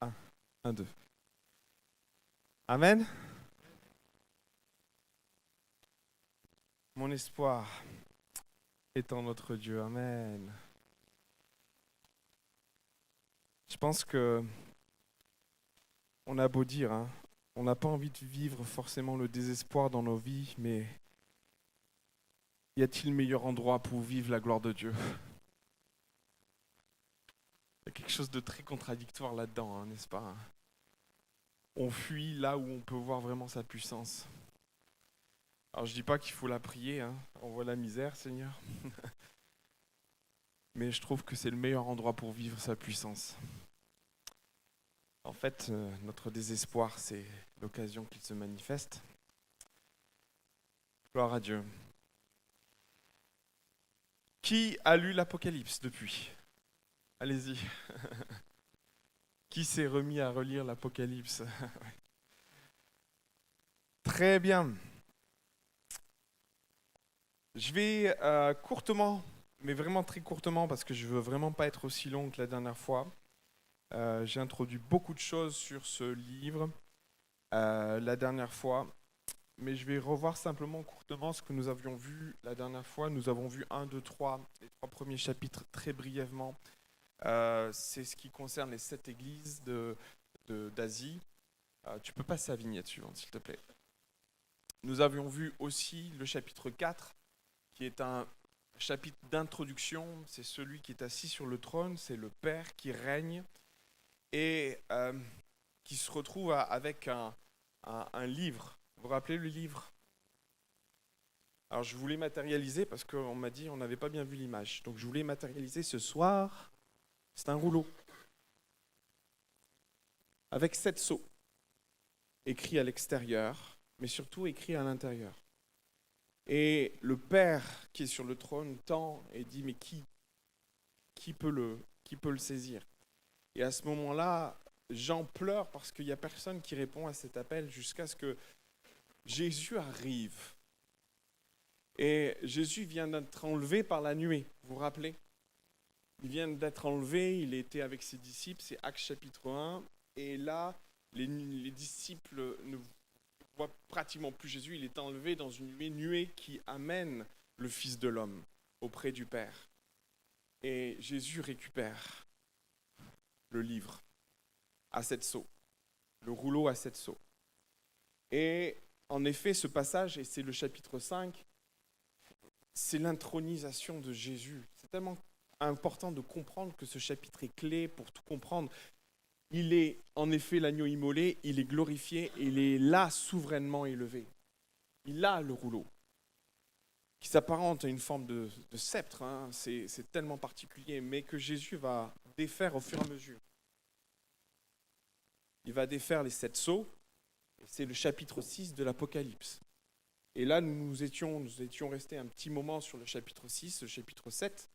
Un, un, deux. Amen. Mon espoir est en notre Dieu. Amen. Je pense que on a beau dire, hein, on n'a pas envie de vivre forcément le désespoir dans nos vies, mais y a-t-il meilleur endroit pour vivre la gloire de Dieu? Il y a quelque chose de très contradictoire là-dedans, hein, n'est-ce pas? On fuit là où on peut voir vraiment sa puissance. Alors je dis pas qu'il faut la prier, hein, envoie la misère, Seigneur, mais je trouve que c'est le meilleur endroit pour vivre sa puissance. En fait, notre désespoir, c'est l'occasion qu'il se manifeste. Gloire à Dieu. Qui a lu l'Apocalypse depuis? Allez-y. Qui s'est remis à relire l'Apocalypse? Très bien. Je vais courtement, mais vraiment très courtement, parce que je veux vraiment pas être aussi long que la dernière fois. J'ai introduit beaucoup de choses sur ce livre la dernière fois, mais je vais revoir simplement courtement ce que nous avions vu la dernière fois. Nous avons vu 1, 2, 3, les 3 premiers chapitres très brièvement. C'est ce qui concerne les 7 églises d'Asie. Tu peux passer à la vignette suivante, s'il te plaît. Nous avions vu aussi le chapitre 4, qui est un chapitre d'introduction. C'est celui qui est assis sur le trône, c'est le Père qui règne et qui se retrouve avec un livre. Vous vous rappelez le livre? Alors je voulais matérialiser parce qu'on m'a dit on n'avait pas bien vu l'image. Donc je voulais matérialiser ce soir. C'est un rouleau avec 7 sceaux, écrits à l'extérieur, mais surtout écrits à l'intérieur. Et le Père qui est sur le trône tend et dit mais qui peut le saisir? Et à ce moment-là, Jean pleure parce qu'il n'y a personne qui répond à cet appel jusqu'à ce que Jésus arrive. Et Jésus vient d'être enlevé par la nuée, vous vous rappelez? Il vient d'être enlevé, il était avec ses disciples, c'est Actes chapitre 1. Et là, les disciples ne voient pratiquement plus Jésus, il est enlevé dans une nuée qui amène le Fils de l'homme auprès du Père. Et Jésus récupère le livre à 7 sceaux, le rouleau à 7 sceaux. Et en effet, ce passage, et c'est le chapitre 5, c'est l'intronisation de Jésus. C'est tellement important de comprendre que ce chapitre est clé pour tout comprendre. Il est en effet l'agneau immolé, il est glorifié, il est là souverainement élevé. Il a le rouleau, qui s'apparente à une forme de sceptre, hein. C'est tellement particulier, mais que Jésus va défaire au fur et à mesure. Il va défaire les 7 sceaux, et c'est le chapitre 6 de l'Apocalypse. Et là, nous étions restés un petit moment sur le chapitre 6, le chapitre 7,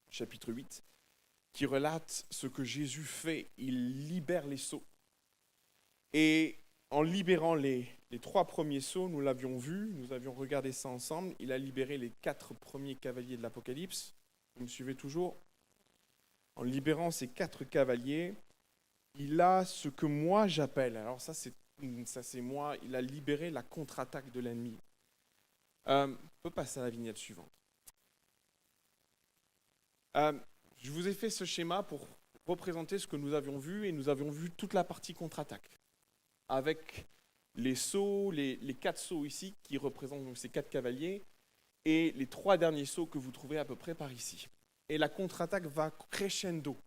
le chapitre 8, qui relate ce que Jésus fait. Il libère les sceaux. Et en libérant les 3 premiers sceaux, nous l'avions vu, nous avions regardé ça ensemble, il a libéré les 4 premiers cavaliers de l'Apocalypse. Vous me suivez toujours? En libérant ces 4 cavaliers, il a ce que moi j'appelle, alors ça c'est moi, il a libéré la contre-attaque de l'ennemi. On peut passer à la vignette suivante. Je vous ai fait ce schéma pour représenter ce que nous avions vu, et nous avions vu toute la partie contre-attaque, avec les sceaux, les 4 sceaux ici, qui représentent donc ces 4 cavaliers, et les 3 derniers sceaux que vous trouvez à peu près par ici. Et la contre-attaque va crescendo,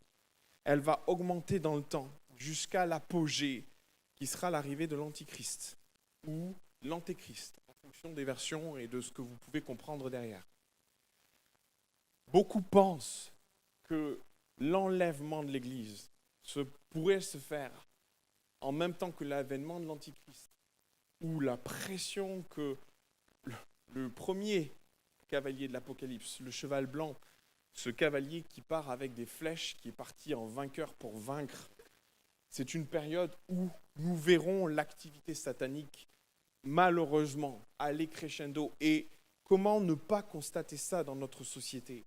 elle va augmenter dans le temps, jusqu'à l'apogée, qui sera l'arrivée de l'Antichrist, ou l'Antéchrist, en fonction des versions et de ce que vous pouvez comprendre derrière. Beaucoup pensent que l'enlèvement de l'Église pourrait se faire en même temps que l'avènement de l'Antichrist, ou la pression que le premier cavalier de l'Apocalypse, le cheval blanc, ce cavalier qui part avec des flèches, qui est parti en vainqueur pour vaincre, c'est une période où nous verrons l'activité satanique, malheureusement, aller crescendo. Et comment ne pas constater ça dans notre société,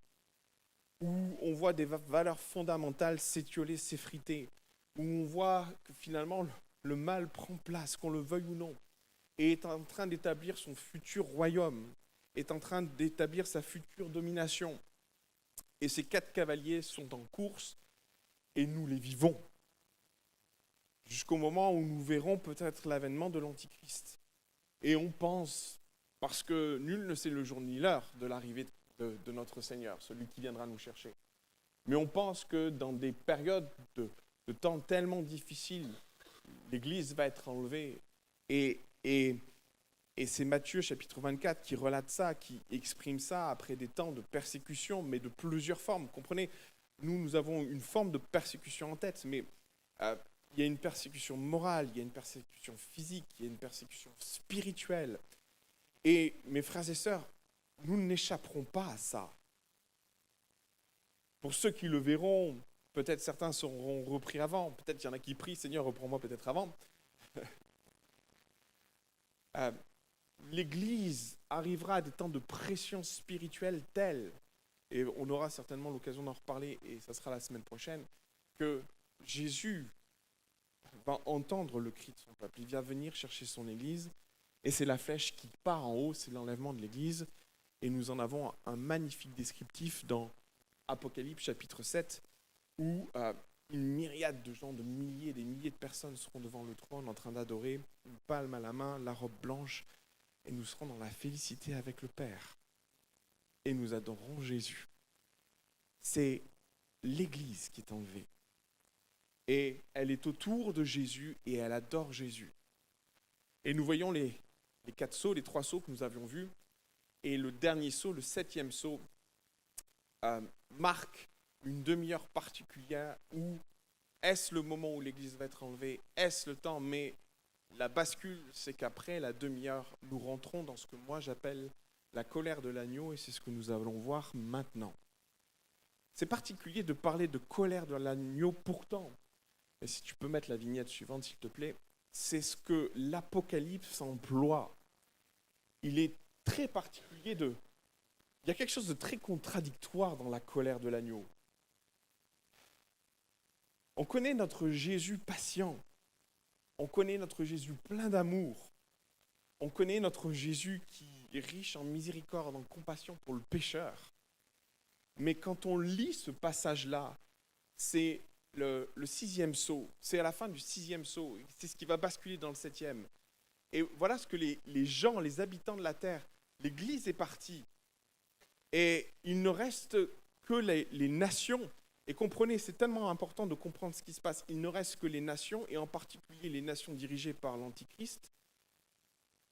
où on voit des valeurs fondamentales s'étioler, s'effriter, où on voit que finalement le mal prend place, qu'on le veuille ou non, et est en train d'établir son futur royaume, est en train d'établir sa future domination. Et ces 4 cavaliers sont en course et nous les vivons. Jusqu'au moment où nous verrons peut-être l'avènement de l'Antichrist. Et on pense, parce que nul ne sait le jour ni l'heure de l'arrivée de notre Seigneur, celui qui viendra nous chercher. Mais on pense que dans des périodes de temps tellement difficiles, l'Église va être enlevée. Et c'est Matthieu chapitre 24 qui relate ça, qui exprime ça après des temps de persécution, mais de plusieurs formes. Comprenez, nous avons une forme de persécution en tête, mais il y a une persécution morale, il y a une persécution physique, il y a une persécution spirituelle. Et mes frères et sœurs, nous n'échapperons pas à ça. Pour ceux qui le verront, peut-être certains seront repris avant, peut-être qu'il y en a qui prient, Seigneur, reprends-moi peut-être avant. L'Église arrivera à des temps de pression spirituelle tels, et on aura certainement l'occasion d'en reparler, et ça sera la semaine prochaine, que Jésus va entendre le cri de son peuple. Il va venir chercher son Église, et c'est la flèche qui part en haut, c'est l'enlèvement de l'Église, et nous en avons un magnifique descriptif dans Apocalypse chapitre 7, où une myriade de gens, de milliers et des milliers de personnes seront devant le trône en train d'adorer, une palme à la main, la robe blanche, et nous serons dans la félicité avec le Père. Et nous adorerons Jésus. C'est l'Église qui est enlevée. Et elle est autour de Jésus et elle adore Jésus. Et nous voyons les 4 sceaux, les 3 sceaux que nous avions vus. Et le dernier sceau, le 7e sceau, marque une demi-heure particulière où est-ce le moment où l'Église va être enlevée? Est-ce le temps? Mais la bascule, c'est qu'après la demi-heure, nous rentrons dans ce que moi j'appelle la colère de l'agneau, et c'est ce que nous allons voir maintenant. C'est particulier de parler de colère de l'agneau, pourtant, et si tu peux mettre la vignette suivante, s'il te plaît, c'est ce que l'Apocalypse emploie. Il est très particulier il y a quelque chose de très contradictoire dans la colère de l'agneau. On connaît notre Jésus patient. On connaît notre Jésus plein d'amour. On connaît notre Jésus qui est riche en miséricorde, en compassion pour le pécheur. Mais quand on lit ce passage-là, c'est le 6e sceau. C'est à la fin du 6e sceau. C'est ce qui va basculer dans le 7e. Et voilà ce que les gens, les habitants de la terre, l'Église est partie. Et il ne reste que les nations. Et comprenez, c'est tellement important de comprendre ce qui se passe. Il ne reste que les nations, et en particulier les nations dirigées par l'Antichrist.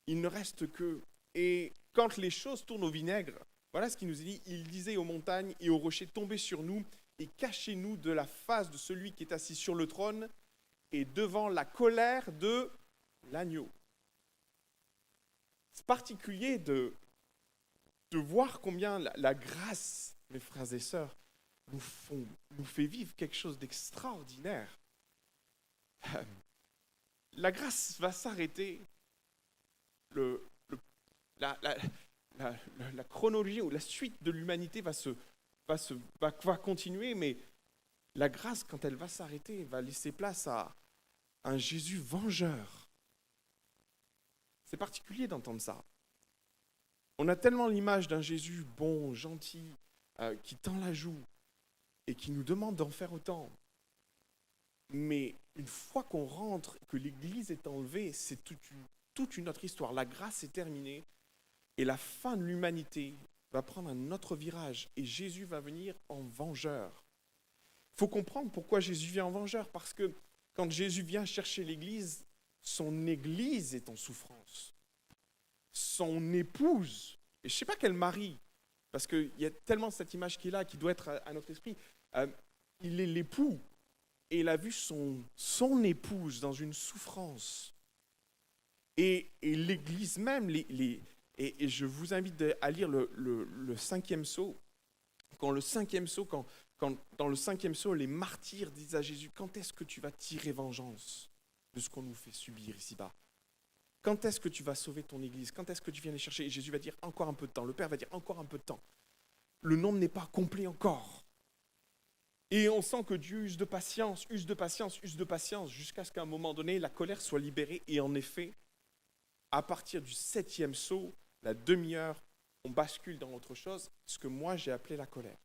Il ne reste que... Et quand les choses tournent au vinaigre, voilà ce qu'il nous est dit. Il disait aux montagnes et aux rochers, tombez sur nous et cachez-nous de la face de celui qui est assis sur le trône et devant la colère de l'agneau. C'est particulier de voir combien la grâce, mes frères et sœurs, nous fait vivre quelque chose d'extraordinaire. La grâce va s'arrêter, la chronologie ou la suite de l'humanité va continuer, mais la grâce, quand elle va s'arrêter, va laisser place à un Jésus vengeur. C'est particulier d'entendre ça. On a tellement l'image d'un Jésus bon, gentil, qui tend la joue et qui nous demande d'en faire autant. Mais une fois qu'on rentre, que l'Église est enlevée, c'est toute une autre histoire. La grâce est terminée et la fin de l'humanité va prendre un autre virage et Jésus va venir en vengeur. Il faut comprendre pourquoi Jésus vient en vengeur, parce que quand Jésus vient chercher l'Église, son Église est en souffrance. Son épouse, et je ne sais pas quel mari, parce qu'il y a tellement cette image qui est là, qui doit être à notre esprit, il est l'époux, et il a vu son épouse dans une souffrance. Et l'Église même, et je vous invite à lire le 5e sceau, quand dans le 5e sceau, les martyrs disent à Jésus, quand est-ce que tu vas tirer vengeance de ce qu'on nous fait subir ici-bas? Quand est-ce que tu vas sauver ton Église? Quand est-ce que tu viens les chercher? Et Jésus va dire encore un peu de temps. Le Père va dire encore un peu de temps. Le nombre n'est pas complet encore. Et on sent que Dieu use de patience, jusqu'à ce qu'à un moment donné, la colère soit libérée. Et en effet, à partir du 7e saut, la demi-heure, on bascule dans autre chose, ce que moi j'ai appelé la colère.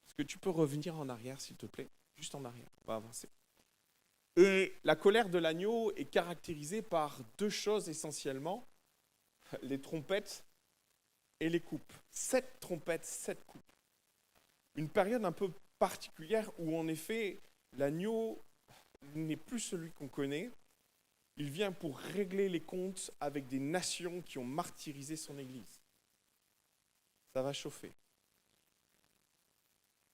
Est-ce que tu peux revenir en arrière, s'il te plaît? Juste en arrière, on va avancer. Et la colère de l'agneau est caractérisée par deux choses essentiellement, les trompettes et les coupes. 7 trompettes, 7 coupes. Une période un peu particulière où en effet l'agneau n'est plus celui qu'on connaît. Il vient pour régler les comptes avec des nations qui ont martyrisé son Église. Ça va chauffer.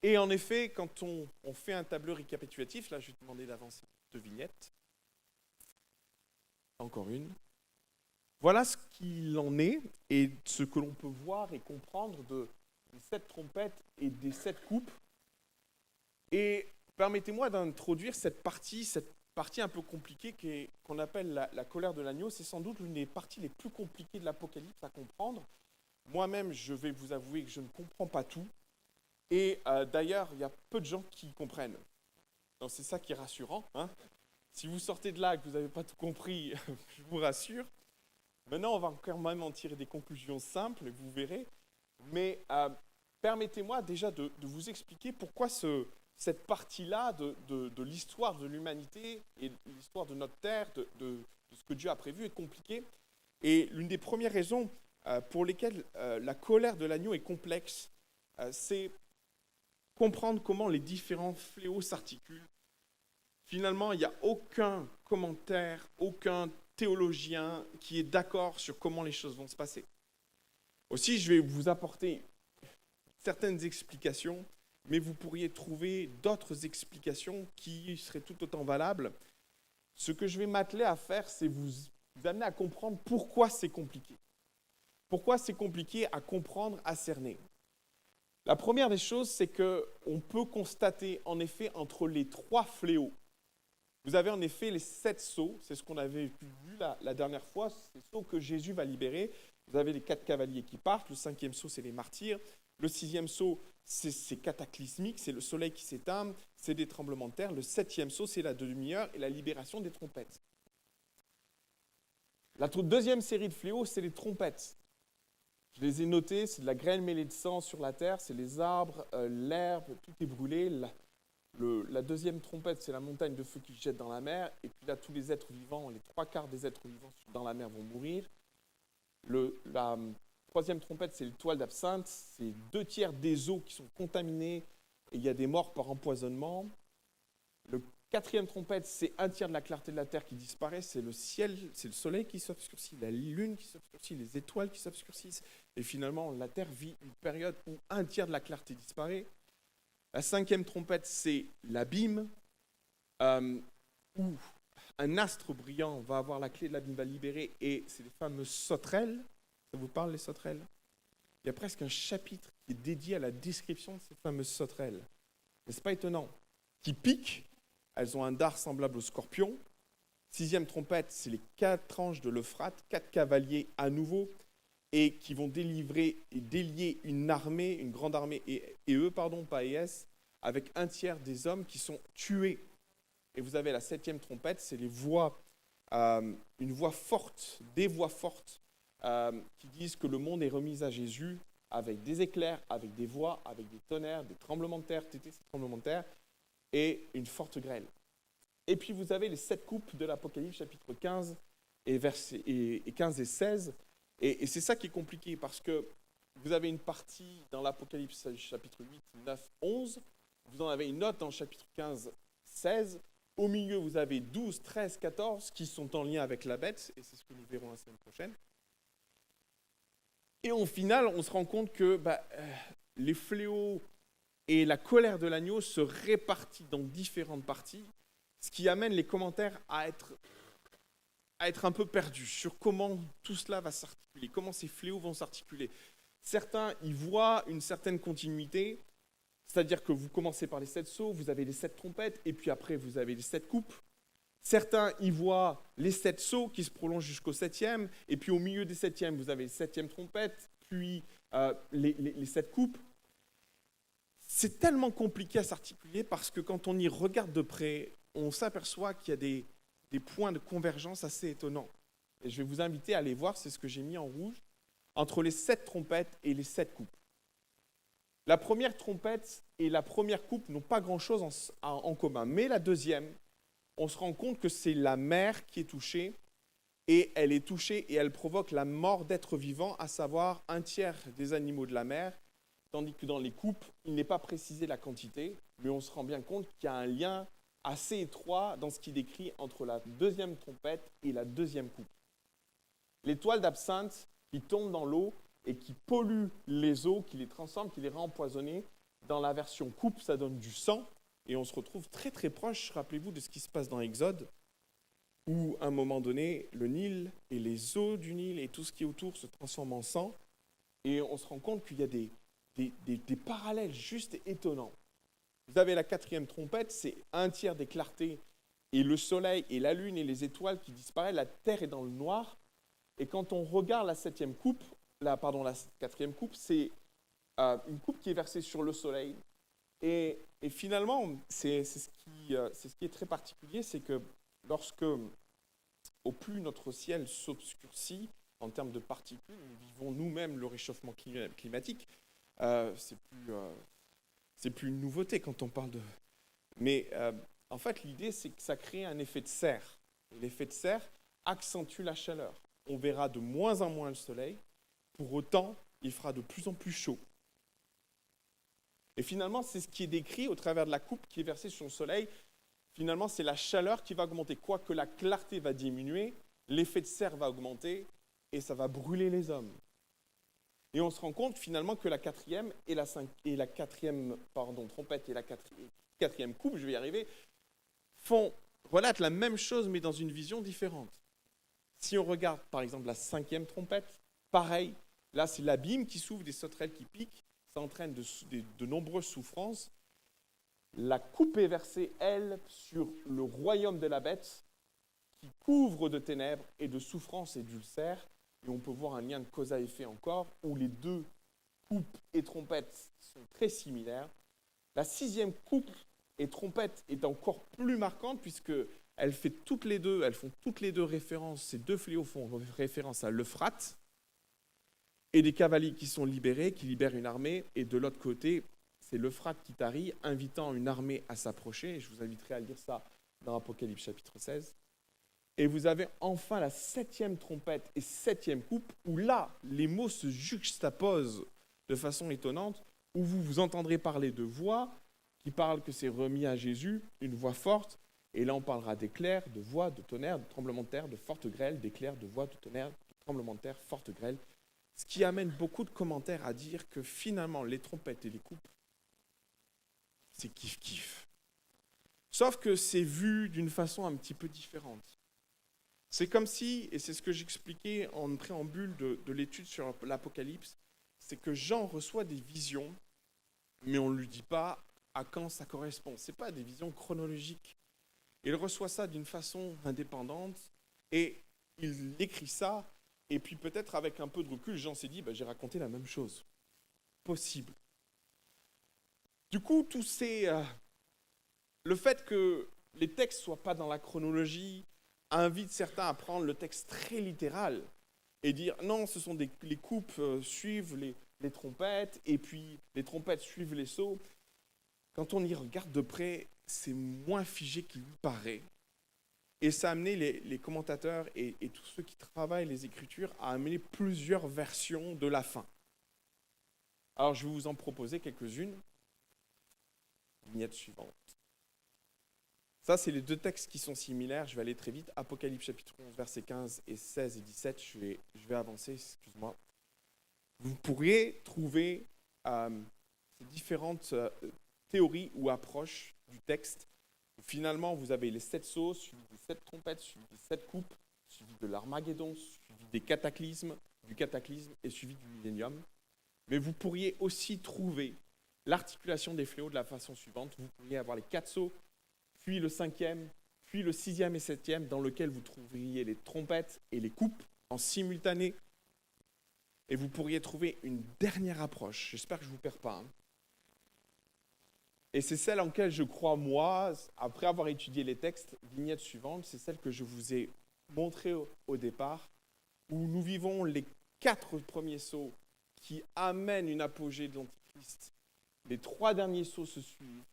Et en effet, quand on fait un tableau récapitulatif, là je vais te demander d'avancer 2 vignettes. Encore une. Voilà ce qu'il en est et ce que l'on peut voir et comprendre des 7 trompettes et des 7 coupes. Et permettez-moi d'introduire cette partie un peu compliquée qu'on appelle la colère de l'agneau. C'est sans doute l'une des parties les plus compliquées de l'Apocalypse à comprendre. Moi-même, je vais vous avouer que je ne comprends pas tout. Et d'ailleurs, il y a peu de gens qui comprennent. Donc c'est ça qui est rassurant. Hein. Si vous sortez de là et que vous n'avez pas tout compris, je vous rassure. Maintenant, on va quand même en tirer des conclusions simples, vous verrez. Mais permettez-moi déjà de vous expliquer pourquoi cette partie-là de l'histoire de l'humanité et de l'histoire de notre terre, de ce que Dieu a prévu est compliquée. Et l'une des premières raisons pour lesquelles la colère de l'agneau est complexe, c'est comprendre comment les différents fléaux s'articulent. Finalement, il n'y a aucun commentaire, aucun théologien qui est d'accord sur comment les choses vont se passer. Aussi, je vais vous apporter certaines explications, mais vous pourriez trouver d'autres explications qui seraient tout autant valables. Ce que je vais m'atteler à faire, c'est vous amener à comprendre pourquoi c'est compliqué. Pourquoi c'est compliqué à comprendre, à cerner. La première des choses, c'est qu'on peut constater en effet entre les 3 fléaux. Vous avez en effet les 7 sceaux, c'est ce qu'on avait vu la dernière fois, c'est les sceaux que Jésus va libérer. Vous avez les 4 cavaliers qui partent, le 5e sceau, c'est les martyrs, le 6e sceau, c'est cataclysmique, c'est le soleil qui s'éteint, c'est des tremblements de terre, le 7e sceau, c'est la demi-heure et la libération des trompettes. La deuxième série de fléaux, c'est les trompettes. Je les ai notés, c'est de la grêle mêlée de sang sur la terre, c'est les arbres, l'herbe, tout est brûlé. La deuxième trompette, c'est la montagne de feu qui se jette dans la mer. Et puis là, tous les êtres vivants, les 3/4 des êtres vivants dans la mer vont mourir. La troisième trompette, c'est l'étoile d'absinthe. C'est 2/3 des eaux qui sont contaminées et il y a des morts par empoisonnement. Le 4e trompette, c'est 1/3 de la clarté de la terre qui disparaît. C'est le ciel, c'est le soleil qui s'obscurcit, la lune qui s'obscurcit, les étoiles qui s'obscurcissent. Et finalement, la terre vit une période où 1/3 de la clarté disparaît. La 5e trompette, c'est l'abîme, où un astre brillant va avoir la clé de l'abîme, va libérer, et c'est les fameuses sauterelles. Ça vous parle, les sauterelles? Il y a presque un chapitre qui est dédié à la description de ces fameuses sauterelles. Mais ce n'est pas étonnant. Qui piquent, elles ont un dard semblable au scorpion. 6e trompette, c'est les 4 anges de l'Euphrate, 4 cavaliers à nouveau, et qui vont délivrer et délier une armée, une grande armée, pas ES, avec 1/3 des hommes qui sont tués. Et vous avez la 7e trompette, c'est les voix, une voix forte, des voix fortes, qui disent que le monde est remis à Jésus, avec des éclairs, avec des voix, avec des tonnerres, des tremblements de terre, tremblements de terre, et une forte grêle. Et puis vous avez les 7 coupes de l'Apocalypse, chapitre 15 et 15 et 16, et c'est ça qui est compliqué, parce que vous avez une partie dans l'Apocalypse, chapitre 8, 9, 11, vous en avez une autre dans le chapitre 15, 16, au milieu vous avez 12, 13, 14 qui sont en lien avec la bête, et c'est ce que nous verrons la semaine prochaine. Et au final, on se rend compte que les fléaux et la colère de l'agneau se répartissent dans différentes parties, ce qui amène les commentaires à être un peu perdus sur comment tout cela va s'articuler, comment ces fléaux vont s'articuler. Certains y voient une certaine continuité, c'est-à-dire que vous commencez par les 7 sceaux, vous avez les 7 trompettes, et puis après vous avez les 7 coupes. Certains y voient les 7 sceaux qui se prolongent jusqu'au 7e, et puis au milieu des 7e, vous avez les 7e trompettes, puis les 7 coupes. C'est tellement compliqué à s'articuler parce que quand on y regarde de près, on s'aperçoit qu'il y a des points de convergence assez étonnants. Et je vais vous inviter à aller voir, c'est ce que j'ai mis en rouge, entre les 7 trompettes et les 7 coupes. La première trompette et la première coupe n'ont pas grand-chose en commun, mais la deuxième, on se rend compte que c'est la mer qui est touchée, et elle est touchée et elle provoque la mort d'êtres vivants, à savoir un tiers des animaux de la mer, tandis que dans les coupes, il n'est pas précisé la quantité, mais on se rend bien compte qu'il y a un lien assez étroit dans ce qui décrit entre la deuxième trompette et la deuxième coupe. L'étoile d'absinthe qui tombe dans l'eau et qui pollue les eaux, qui les transforme, qui les rend empoisonnées, dans la version coupe, ça donne du sang, et on se retrouve très très proche, rappelez-vous, de ce qui se passe dans Exode, où à un moment donné, le Nil et les eaux du Nil et tout ce qui est autour se transforment en sang, et on se rend compte qu'il y a des parallèles juste étonnants. Vous avez la quatrième trompette, c'est un tiers des clartés, et le soleil et la lune et les étoiles qui disparaissent, la terre est dans le noir, et quand on regarde la septième coupe, la quatrième coupe, c'est une coupe qui est versée sur le soleil, et finalement, c'est ce qui est très particulier, c'est que lorsque, au plus notre ciel s'obscurcit en termes de particules, nous vivons nous-mêmes le réchauffement climatique. C'est plus une nouveauté quand on parle de... Mais en fait, l'idée, c'est que ça crée un effet de serre. Et l'effet de serre accentue la chaleur. On verra de moins en moins le soleil. Pour autant, il fera de plus en plus chaud. Et finalement, c'est ce qui est décrit au travers de la coupe qui est versée sur le soleil. Finalement, c'est la chaleur qui va augmenter. Quoique la clarté va diminuer, l'effet de serre va augmenter et ça va brûler les hommes. Et on se rend compte finalement que la quatrième trompette et la quatrième coupe, je vais y arriver, relatent la même chose mais dans une vision différente. Si on regarde par exemple la cinquième trompette, pareil, là c'est l'abîme qui s'ouvre, des sauterelles qui piquent, ça entraîne de nombreuses souffrances. La coupe est versée, elle, sur le royaume de la bête, qui couvre de ténèbres et de souffrances et d'ulcères. Et on peut voir un lien de cause à effet encore, où les deux coupes et trompettes sont très similaires. La sixième coupe et trompette est encore plus marquante, puisqu'elles font toutes les deux référence, ces deux fléaux font référence à l'Euphrate, et des cavaliers qui sont libérés, qui libèrent une armée, et de l'autre côté, c'est l'Euphrate qui tarit, invitant une armée à s'approcher. Je vous inviterai à lire ça dans Apocalypse chapitre 16. Et vous avez enfin la septième trompette et septième coupe, où là, les mots se juxtaposent de façon étonnante, où vous entendrez parler de voix qui parlent que c'est remis à Jésus, une voix forte, et là on parlera d'éclairs, de voix, de tonnerre, de tremblements de terre, de fortes grêles, d'éclairs, de voix, de tonnerre, de tremblements de terre, fortes grêles. Ce qui amène beaucoup de commentaires à dire que finalement, les trompettes et les coupes, c'est kiff-kiff. Sauf que c'est vu d'une façon un petit peu différente. C'est comme si, et c'est ce que j'expliquais en préambule de l'étude sur l'Apocalypse, c'est que Jean reçoit des visions, mais on ne lui dit pas à quand ça correspond. Ce n'est pas des visions chronologiques. Il reçoit ça d'une façon indépendante, et il écrit ça, et puis peut-être avec un peu de recul, Jean s'est dit, j'ai raconté la même chose. Possible. Du coup, le fait que les textes ne soient pas dans la chronologie invite certains à prendre le texte très littéral et dire non, ce sont les coupes suivent les trompettes et puis les trompettes suivent les sceaux. Quand on y regarde de près, c'est moins figé qu'il y paraît. Et ça a amené les commentateurs et tous ceux qui travaillent les Écritures à amener plusieurs versions de la fin. Alors je vais vous en proposer quelques-unes. Vignette suivante. Ça, c'est les deux textes qui sont similaires. Je vais aller très vite. Apocalypse chapitre 11, versets 15 et 16 et 17. Je vais avancer, excuse-moi. Vous pourriez trouver ces différentes théories ou approches du texte. Finalement, vous avez les 7 sceaux, suivis des 7 trompettes, suivis des 7 coupes, suivis de l'Armageddon, suivis du cataclysme et suivi du millénium. Mais vous pourriez aussi trouver l'articulation des fléaux de la façon suivante. Vous pourriez avoir les 4 sceaux, puis le 5e, puis le 6e et 7e, dans lequel vous trouveriez les trompettes et les coupes en simultané. Et vous pourriez trouver une dernière approche. J'espère que je ne vous perds pas. Et c'est celle en laquelle je crois, moi, après avoir étudié les textes, vignette suivante, c'est celle que je vous ai montrée au départ, où nous vivons les 4 premiers sceaux qui amènent une apogée de l'Antichrist. Les 3 derniers sceaux se suivent.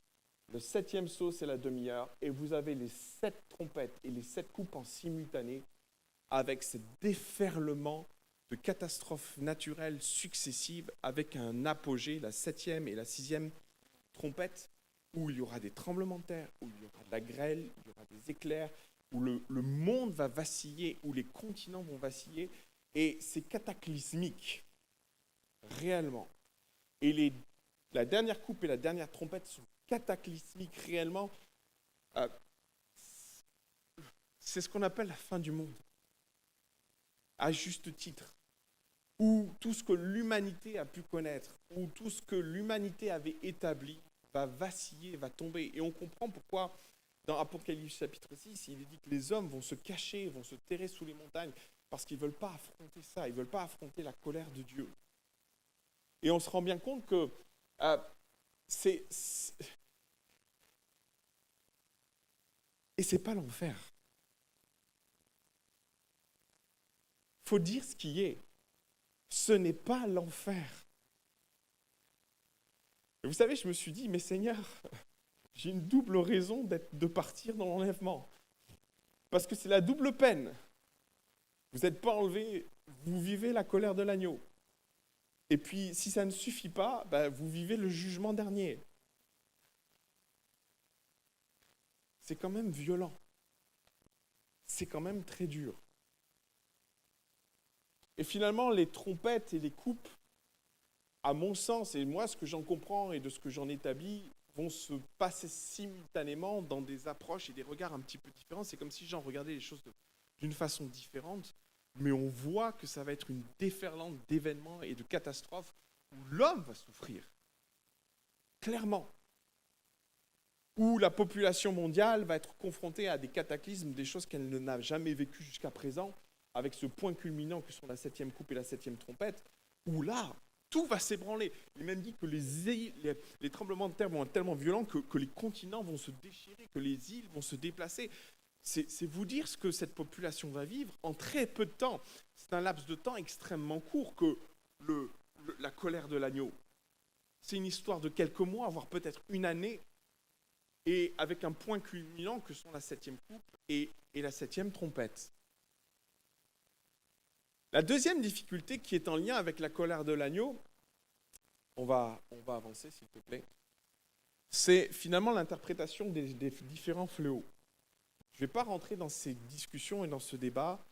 Le 7e sceau, c'est la demi-heure. Et vous avez les 7 trompettes et les 7 coupes en simultané, avec ce déferlement de catastrophes naturelles successives, avec un apogée, la 7e et la 6e trompette, où il y aura des tremblements de terre, où il y aura de la grêle, il y aura des éclairs, où le monde va vaciller, où les continents vont vaciller, et c'est cataclysmique, réellement. Et la dernière coupe et la dernière trompette sont cataclysmiques, réellement. C'est ce qu'on appelle la fin du monde, à juste titre, où tout ce que l'humanité a pu connaître, où tout ce que l'humanité avait établi, va vaciller, va tomber. Et on comprend pourquoi, dans Apocalypse chapitre 6, il est dit que les hommes vont se cacher, vont se terrer sous les montagnes, parce qu'ils ne veulent pas affronter ça, ils ne veulent pas affronter la colère de Dieu. Et on se rend bien compte que et ce n'est pas l'enfer. Il faut dire ce qui est. Ce n'est pas l'enfer. Et vous savez, je me suis dit, mais Seigneur, j'ai une double raison de partir dans l'enlèvement. Parce que c'est la double peine. Vous n'êtes pas enlevé, vous vivez la colère de l'agneau. Et puis, si ça ne suffit pas, vous vivez le jugement dernier. C'est quand même violent. C'est quand même très dur. Et finalement, les trompettes et les coupes, à mon sens, et moi, ce que j'en comprends et de ce que j'en établis, vont se passer simultanément dans des approches et des regards un petit peu différents. C'est comme si j'en regardais les choses d'une façon différente, mais on voit que ça va être une déferlante d'événements et de catastrophes où l'homme va souffrir, clairement. Où la population mondiale va être confrontée à des cataclysmes, des choses qu'elle n'a jamais vécues jusqu'à présent, avec ce point culminant que sont la 7e coupe et la 7e trompette, où là, tout va s'ébranler. Il est même dit que les tremblements de terre vont être tellement violents que les continents vont se déchirer, que les îles vont se déplacer. C'est vous dire ce que cette population va vivre en très peu de temps. C'est un laps de temps extrêmement court que la colère de l'agneau. C'est une histoire de quelques mois, voire peut-être une année, et avec un point culminant que sont la 7e coupe et la 7e trompette. La deuxième difficulté qui est en lien avec la colère de l'agneau, on va avancer s'il te plaît, c'est finalement l'interprétation des différents fléaux. Je ne vais pas rentrer dans ces discussions et dans ce débat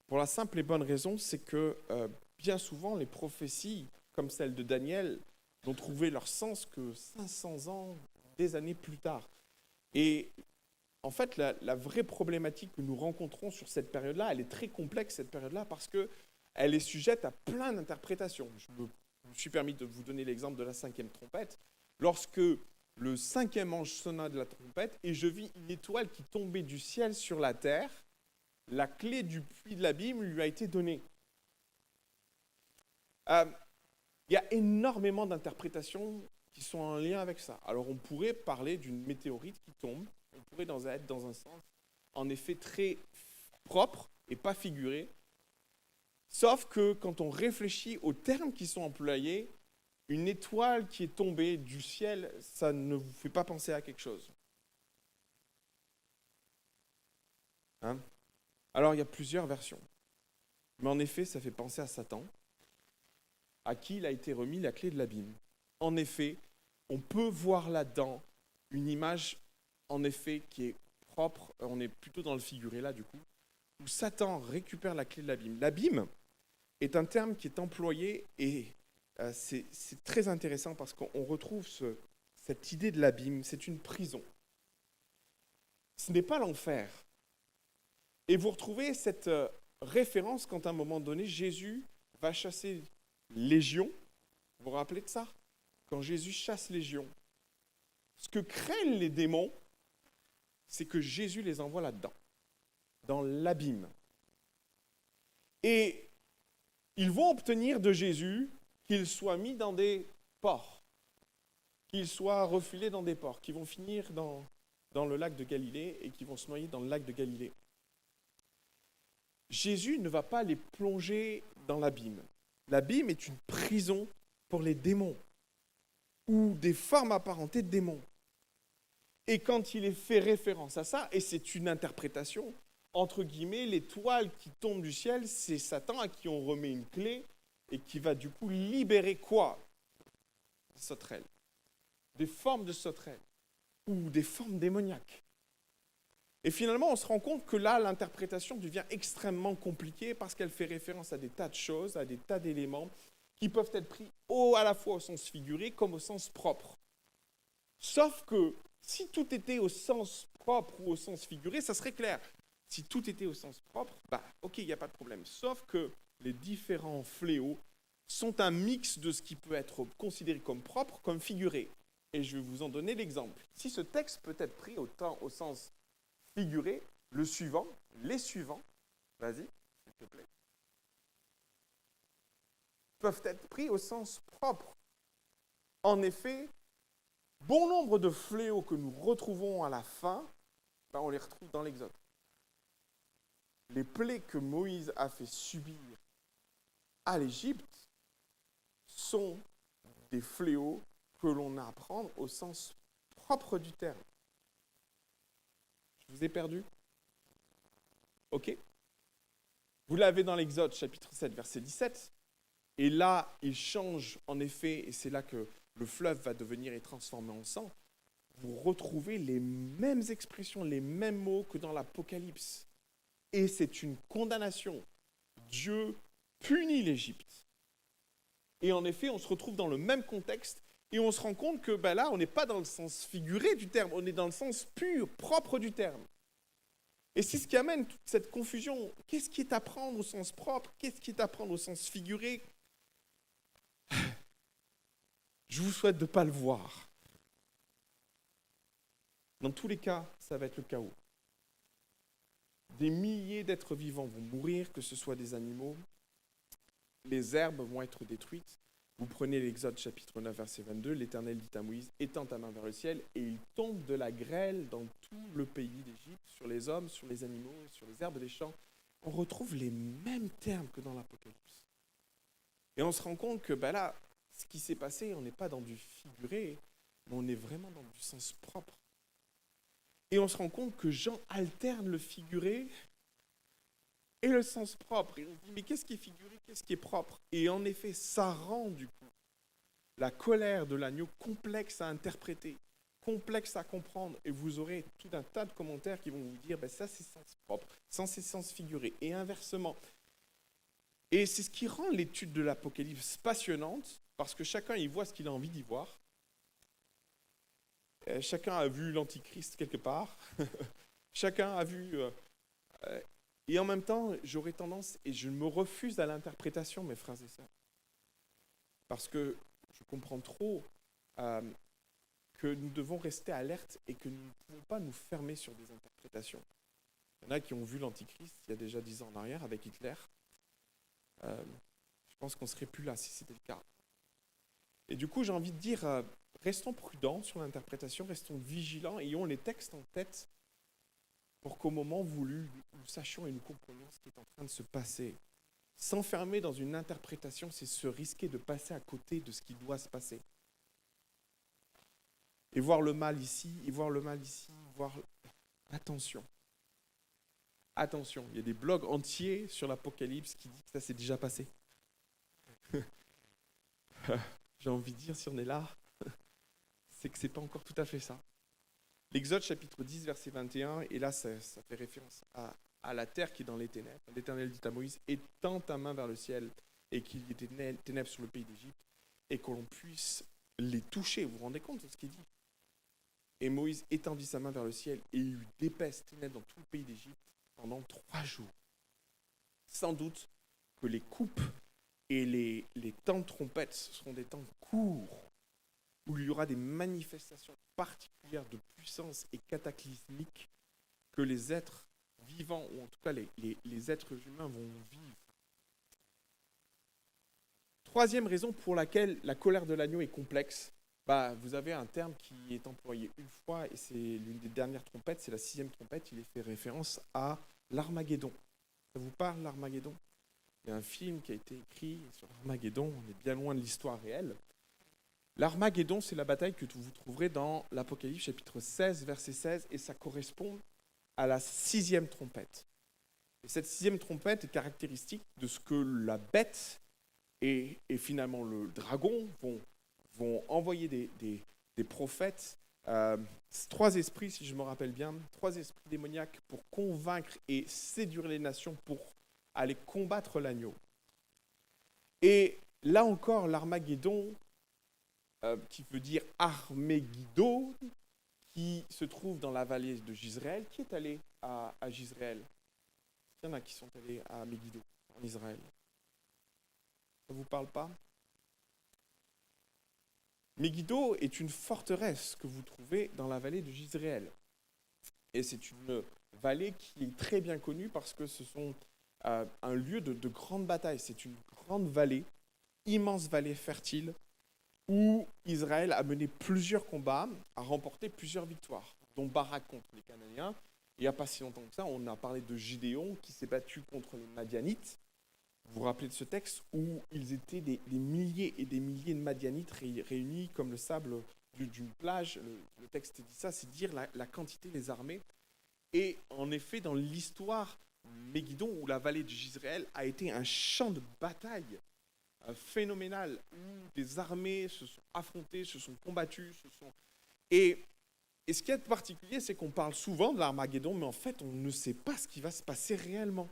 pour la simple et bonne raison, c'est que bien souvent les prophéties, comme celle de Daniel, n'ont trouvé leur sens que 500 ans, des années plus tard. Et en fait, la vraie problématique que nous rencontrons sur cette période-là, elle est très complexe, cette période-là, parce qu'elle est sujette à plein d'interprétations. Je me suis permis de vous donner l'exemple de la 5e trompette. Lorsque le 5e ange sonna de la trompette, et je vis une étoile qui tombait du ciel sur la terre, la clé du puits de l'abîme lui a été donnée. Il y a énormément d'interprétations qui sont en lien avec ça. Alors on pourrait parler d'une météorite qui tombe, on pourrait être dans un sens, en effet, très propre et pas figuré, sauf que quand on réfléchit aux termes qui sont employés, une étoile qui est tombée du ciel, ça ne vous fait pas penser à quelque chose. Hein? Alors il y a plusieurs versions. Mais en effet, ça fait penser à Satan, à qui il a été remis la clé de l'abîme. En effet, on peut voir là-dedans une image, en effet, qui est propre, on est plutôt dans le figuré là du coup, où Satan récupère la clé de l'abîme. L'abîme est un terme qui est employé et c'est très intéressant parce qu'on retrouve cette idée de l'abîme, c'est une prison. Ce n'est pas l'enfer. Et vous retrouvez cette référence quand à un moment donné, Jésus va chasser légion. Vous vous rappelez de ça? Quand Jésus chasse légion. Ce que craignent les démons, c'est que Jésus les envoie là-dedans, dans l'abîme. Et ils vont obtenir de Jésus qu'il soit mis dans des ports. qu'ils soient refilés dans des ports, qui vont finir dans le lac de Galilée et qui vont se noyer dans le lac de Galilée. Jésus ne va pas les plonger dans l'abîme. L'abîme est une prison pour les démons ou des formes apparentées de démons. Et quand il est fait référence à ça, et c'est une interprétation, entre guillemets, l'étoile qui tombe du ciel, c'est Satan à qui on remet une clé et qui va du coup libérer quoi? Des sauterelles, des formes de sauterelles ou des formes démoniaques. Et finalement, on se rend compte que là, l'interprétation devient extrêmement compliquée parce qu'elle fait référence à des tas de choses, à des tas d'éléments qui peuvent être pris à la fois au sens figuré comme au sens propre. Sauf que si tout était au sens propre ou au sens figuré, ça serait clair. Si tout était au sens propre, ok, il n'y a pas de problème. Sauf que les différents fléaux sont un mix de ce qui peut être considéré comme propre, comme figuré. Et je vais vous en donner l'exemple. Si ce texte peut être pris au sens figuré, les suivants, vas-y, s'il te plaît, peuvent être pris au sens propre. En effet, bon nombre de fléaux que nous retrouvons à la fin, on les retrouve dans l'Exode. Les plaies que Moïse a fait subir à l'Égypte sont des fléaux que l'on a à prendre au sens propre du terme. Je vous ai perdu? Ok? Vous l'avez dans l'Exode, chapitre 7, verset 17. Et là, il change, en effet, et c'est là que le fleuve va devenir et transformer en sang. Vous retrouvez les mêmes expressions, les mêmes mots que dans l'Apocalypse. Et c'est une condamnation. Dieu punit l'Égypte. Et en effet, on se retrouve dans le même contexte et on se rend compte que là, on n'est pas dans le sens figuré du terme, on est dans le sens pur, propre du terme. Et c'est ce qui amène toute cette confusion. Qu'est-ce qui est à prendre au sens propre? Qu'est-ce qui est à prendre au sens figuré? Je vous souhaite de ne pas le voir. Dans tous les cas, ça va être le chaos. Des milliers d'êtres vivants vont mourir, que ce soit des animaux. Les herbes vont être détruites. Vous prenez l'Exode chapitre 9, verset 22, l'Éternel dit à Moïse, étends ta main vers le ciel, et il tombe de la grêle dans tout le pays d'Égypte, sur les hommes, sur les animaux, sur les herbes des champs. On retrouve les mêmes termes que dans l'Apocalypse. Et on se rend compte que là, ce qui s'est passé, on n'est pas dans du figuré, mais on est vraiment dans du sens propre. Et on se rend compte que Jean alterne le figuré et le sens propre. Et on se dit, mais qu'est-ce qui est figuré, qu'est-ce qui est propre? Et en effet, ça rend du coup la colère de l'agneau complexe à interpréter, complexe à comprendre. Et vous aurez tout un tas de commentaires qui vont vous dire, ça c'est sens propre, ça c'est sens figuré. Et inversement. Et c'est ce qui rend l'étude de l'Apocalypse passionnante, parce que chacun y voit ce qu'il a envie d'y voir. Chacun a vu l'Antichrist quelque part. Chacun a vu... et en même temps, j'aurais tendance, et je me refuse à l'interprétation, mes frères et sœurs, parce que je comprends trop que nous devons rester alertes et que nous ne pouvons pas nous fermer sur des interprétations. Il y en a qui ont vu l'Antichrist il y a déjà 10 ans en arrière avec Hitler. Je pense qu'on ne serait plus là si c'était le cas. Et du coup, j'ai envie de dire, restons prudents sur l'interprétation, restons vigilants, ayons les textes en tête pour qu'au moment voulu, nous sachions et nous comprenions ce qui est en train de se passer. S'enfermer dans une interprétation, c'est se risquer de passer à côté de ce qui doit se passer. Et voir le mal ici, et voir le mal ici, voir... Attention. Attention, il y a des blogs entiers sur l'Apocalypse qui disent que ça s'est déjà passé. J'ai envie de dire, si on est là, c'est que ce n'est pas encore tout à fait ça. L'Exode chapitre 10, verset 21, et là ça fait référence à la terre qui est dans les ténèbres. L'Éternel dit à Moïse, étends ta main vers le ciel et qu'il y ait des ténèbres sur le pays d'Égypte et que l'on puisse les toucher. Vous vous rendez compte de ce qu'il dit? Et Moïse étendit sa main vers le ciel et il eut d'épaisses ténèbres dans tout le pays d'Égypte pendant 3 jours. Sans doute que les coupes et les temps de trompette seront des temps courts où il y aura des manifestations particulières de puissance et cataclysmiques que les êtres vivants, ou en tout cas les êtres humains vont vivre. Troisième raison pour laquelle la colère de l'agneau est complexe, vous avez un terme qui est employé une fois, et c'est l'une des dernières trompettes, c'est la 6e trompette, il est fait référence à l'Armageddon. Ça vous parle, l'Armageddon? Il y a un film qui a été écrit sur l'Armageddon, on est bien loin de l'histoire réelle. L'Armageddon, c'est la bataille que vous trouverez dans l'Apocalypse chapitre 16, verset 16, et ça correspond à la 6e trompette. Et cette 6e trompette est caractéristique de ce que la bête et finalement le dragon vont envoyer des prophètes, 3 esprits, si je me rappelle bien, 3 esprits démoniaques pour convaincre et séduire les nations pour aller combattre l'agneau. Et là encore, l'Armageddon, qui veut dire Armegiddo, qui se trouve dans la vallée de Jezreel. Qui est allé à Jezreel? Il y en a qui sont allés à Megiddo, en Israël. Ça ne vous parle pas? Megiddo est une forteresse que vous trouvez dans la vallée de Jezreel. Et c'est une vallée qui est très bien connue parce que ce sont un lieu de grande bataille. C'est une grande vallée, immense vallée fertile, où Israël a mené plusieurs combats, a remporté plusieurs victoires, dont Barak contre les Cananéens. Il n'y a pas si longtemps que ça, on a parlé de Gédéon qui s'est battu contre les Madianites. Vous vous rappelez de ce texte où ils étaient des milliers et des milliers de Madianites réunis comme le sable d'une plage. Le texte dit ça, c'est dire la quantité des armées. Et en effet, dans l'histoire, Megiddo, ou la vallée de Jezreel, a été un champ de bataille phénoménal où des armées se sont affrontées, se sont combattues. Et ce qui est particulier, c'est qu'on parle souvent de l'Armageddon, mais en fait, on ne sait pas ce qui va se passer réellement.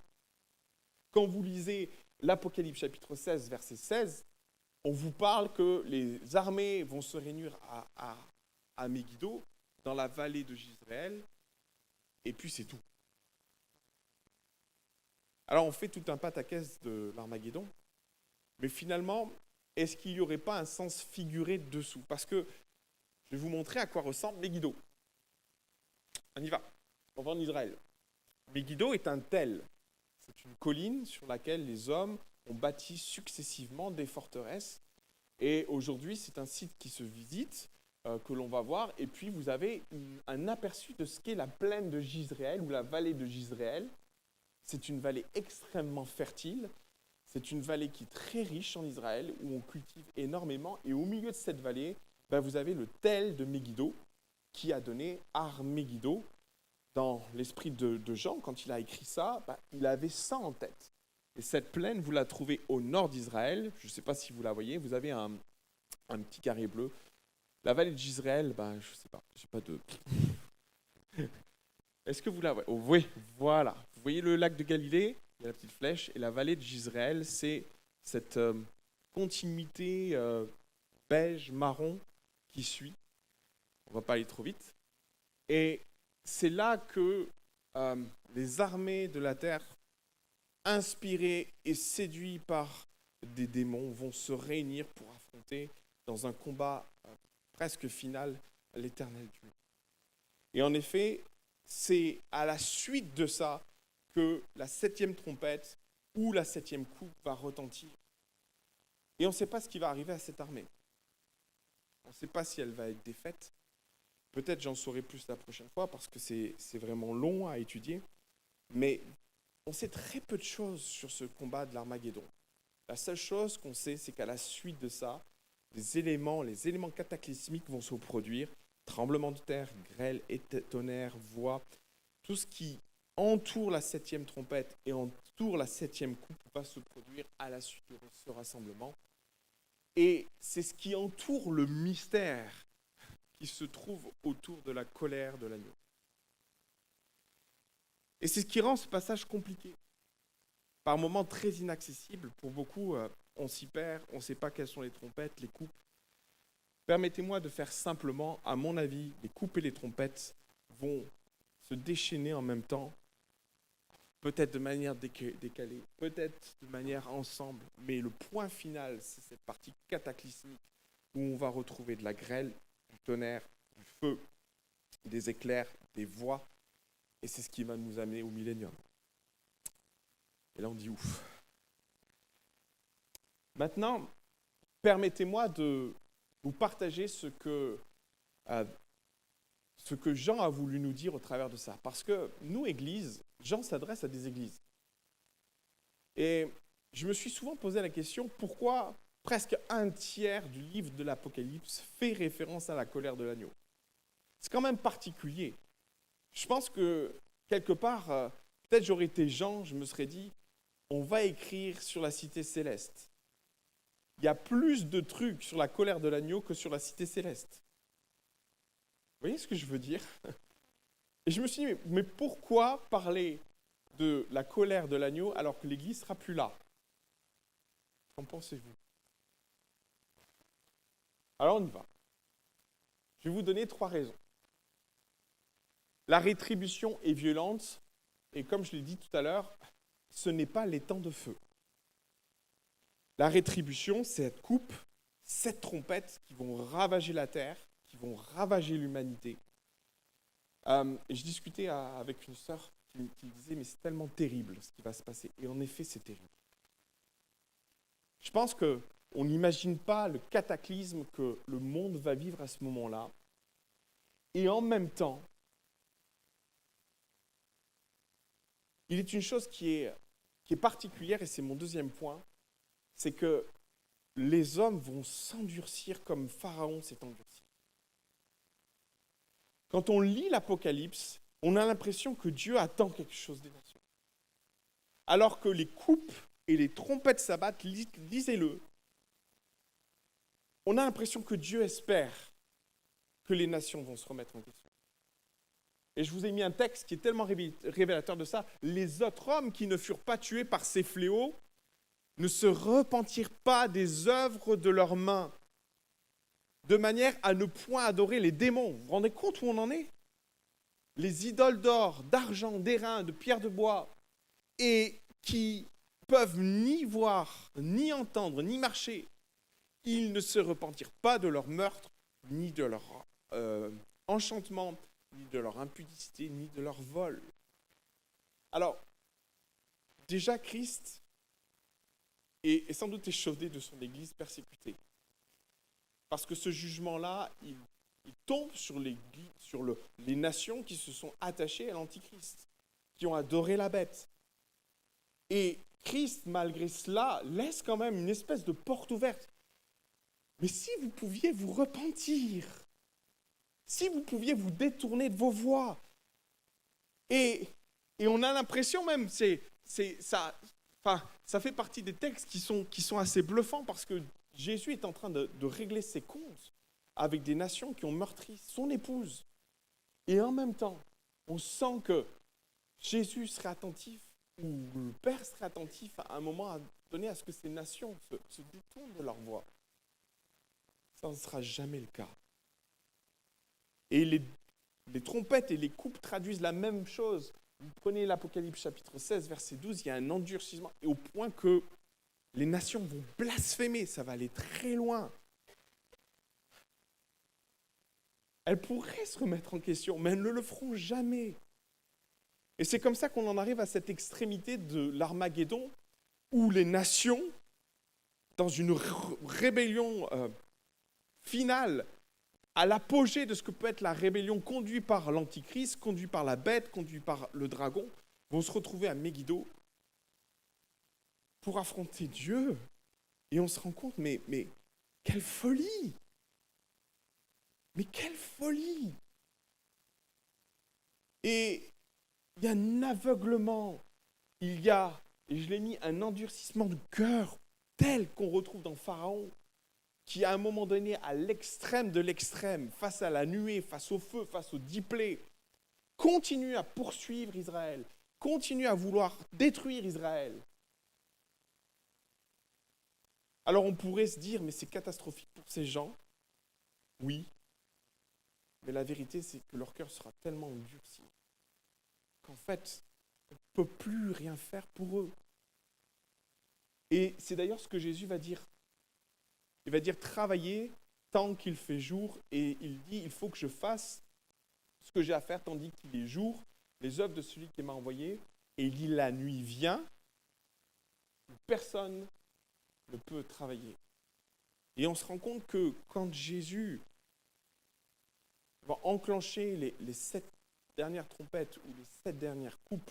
Quand vous lisez l'Apocalypse chapitre 16, verset 16, on vous parle que les armées vont se réunir à Megiddo, dans la vallée de Jezreel, et puis c'est tout. Alors on fait tout un pataquès de l'Armageddon, mais finalement, est-ce qu'il n'y aurait pas un sens figuré dessous? Parce que je vais vous montrer à quoi ressemble Megiddo. On y va. On va en Israël. Megiddo est un tel. C'est une colline sur laquelle les hommes ont bâti successivement des forteresses. Et aujourd'hui, c'est un site qui se visite, que l'on va voir. Et puis, vous avez un aperçu de ce qu'est la plaine de Jezreel ou la vallée de Jezreel. C'est une vallée extrêmement fertile. C'est une vallée qui est très riche en Israël, où on cultive énormément. Et au milieu de cette vallée, vous avez le tel de Megiddo, qui a donné Armegiddo. Dans l'esprit de Jean, quand il a écrit ça, il avait ça en tête. Et cette plaine, vous la trouvez au nord d'Israël. Je ne sais pas si vous la voyez. Vous avez un petit carré bleu. La vallée de Jezreel, je ne sais pas. Je n'ai pas de... Est-ce que vous la voyez? Oh, oui, voilà. Vous voyez le lac de Galilée? Il y a la petite flèche. Et la vallée de Jezreel, c'est cette continuité beige, marron qui suit. On ne va pas aller trop vite. Et c'est là que les armées de la terre, inspirées et séduites par des démons, vont se réunir pour affronter dans un combat presque final l'éternel Dieu. Et en effet, c'est à la suite de ça que la 7e trompette ou la 7e coupe va retentir. Et on ne sait pas ce qui va arriver à cette armée. On ne sait pas si elle va être défaite. Peut-être j'en saurai plus la prochaine fois parce que c'est vraiment long à étudier. Mais on sait très peu de choses sur ce combat de l'Armageddon. La seule chose qu'on sait, c'est qu'à la suite de ça, les éléments cataclysmiques vont se produire. Tremblement de terre, grêle, tonnerre, voix. Tout ce qui entoure la 7e trompette et entoure la 7e coupe va se produire à la suite de ce rassemblement. Et c'est ce qui entoure le mystère qui se trouve autour de la colère de l'agneau. Et c'est ce qui rend ce passage compliqué. Par moments très inaccessible. Pour beaucoup, on s'y perd, on ne sait pas quelles sont les trompettes, les coupes. Permettez-moi de faire simplement, à mon avis, les coupes et les trompettes vont se déchaîner en même temps, peut-être de manière décalée, peut-être de manière ensemble, mais le point final, c'est cette partie cataclysmique où on va retrouver de la grêle, du tonnerre, du feu, des éclairs, des voix, et c'est ce qui va nous amener au millénium. Et là, on dit ouf. Maintenant, permettez-moi de vous partager euh, ce que Jean a voulu nous dire au travers de ça. Parce que nous, Église, Jean s'adresse à des églises. Et je me suis souvent posé la question, pourquoi presque un tiers du livre de l'Apocalypse fait référence à la colère de l'agneau? C'est quand même particulier. Je pense que, quelque part, peut-être j'aurais été Jean, je me serais dit, on va écrire sur la cité céleste. Il y a plus de trucs sur la colère de l'agneau que sur la cité céleste. Vous voyez ce que je veux dire? Et je me suis dit, mais pourquoi parler de la colère de l'agneau alors que l'Église ne sera plus là? Qu'en pensez-vous? Alors on y va. Je vais vous donner 3 raisons. La rétribution est violente, et comme je l'ai dit tout à l'heure, ce n'est pas les temps de feu. La rétribution, c'est cette coupe, 7 trompettes qui vont ravager la terre, qui vont ravager l'humanité. Et je discutais avec une sœur qui me disait, mais c'est tellement terrible ce qui va se passer. Et en effet, c'est terrible. Je pense qu'on n'imagine pas le cataclysme que le monde va vivre à ce moment-là. Et en même temps, il est une chose qui est particulière, et c'est mon deuxième point, c'est que les hommes vont s'endurcir comme Pharaon s'est endurci. Quand on lit l'Apocalypse, on a l'impression que Dieu attend quelque chose des nations. Alors que les coupes et les trompettes s'abattent, lisez-le, on a l'impression que Dieu espère que les nations vont se remettre en question. Et je vous ai mis un texte qui est tellement révélateur de ça. Les autres hommes qui ne furent pas tués par ces fléaux ne se repentirent pas des œuvres de leurs mains, de manière à ne point adorer les démons. Vous vous rendez compte où on en est? Les idoles d'or, d'argent, d'airain, de pierre de bois, et qui peuvent ni voir, ni entendre, ni marcher. Ils ne se repentirent pas de leur meurtre, ni de leur enchantement, ni de leur impudicité, ni de leur vol. Alors, déjà Christ est sans doute échaudé de son Église persécutée. Parce que ce jugement-là, il tombe sur les nations qui se sont attachées à l'Antichrist, qui ont adoré la bête. Et Christ, malgré cela, laisse quand même une espèce de porte ouverte. Mais si vous pouviez vous repentir, si vous pouviez vous détourner de vos voies, et on a l'impression même, ça fait partie des textes qui sont assez bluffants parce que Jésus est en train de régler ses comptes avec des nations qui ont meurtri son épouse. Et en même temps, on sent que Jésus serait attentif, ou le Père serait attentif à un moment donné à ce que ces nations se détournent de leur voie. Ça ne sera jamais le cas. Et les trompettes et les coupes traduisent la même chose. Vous prenez l'Apocalypse chapitre 16, verset 12, il y a un endurcissement, et au point que les nations vont blasphémer, ça va aller très loin. Elles pourraient se remettre en question, mais elles ne le feront jamais. Et c'est comme ça qu'on en arrive à cette extrémité de l'Armageddon, où les nations, dans une rébellion finale, à l'apogée de ce que peut être la rébellion conduite par l'Antichrist, conduite par la bête, conduite par le dragon, vont se retrouver à Megiddo pour affronter Dieu. Et on se rend compte, mais quelle folie! Mais quelle folie! Et il y a un aveuglement, il y a, et je l'ai mis, un endurcissement de cœur tel qu'on retrouve dans Pharaon, qui à un moment donné, à l'extrême de l'extrême, face à la nuée, face au feu, face aux 10 plaies, continue à poursuivre Israël, continue à vouloir détruire Israël. Alors on pourrait se dire, mais c'est catastrophique pour ces gens. Oui, mais la vérité, c'est que leur cœur sera tellement endurci qu'en fait, on ne peut plus rien faire pour eux. Et c'est d'ailleurs ce que Jésus va dire. Il va dire travailler tant qu'il fait jour, et il dit il faut que je fasse ce que j'ai à faire tandis qu'il est jour, les œuvres de celui qui m'a envoyé. Et il dit la nuit vient, personne ne peut travailler. Et on se rend compte que quand Jésus va enclencher les 7 dernières trompettes ou les 7 dernières coupes,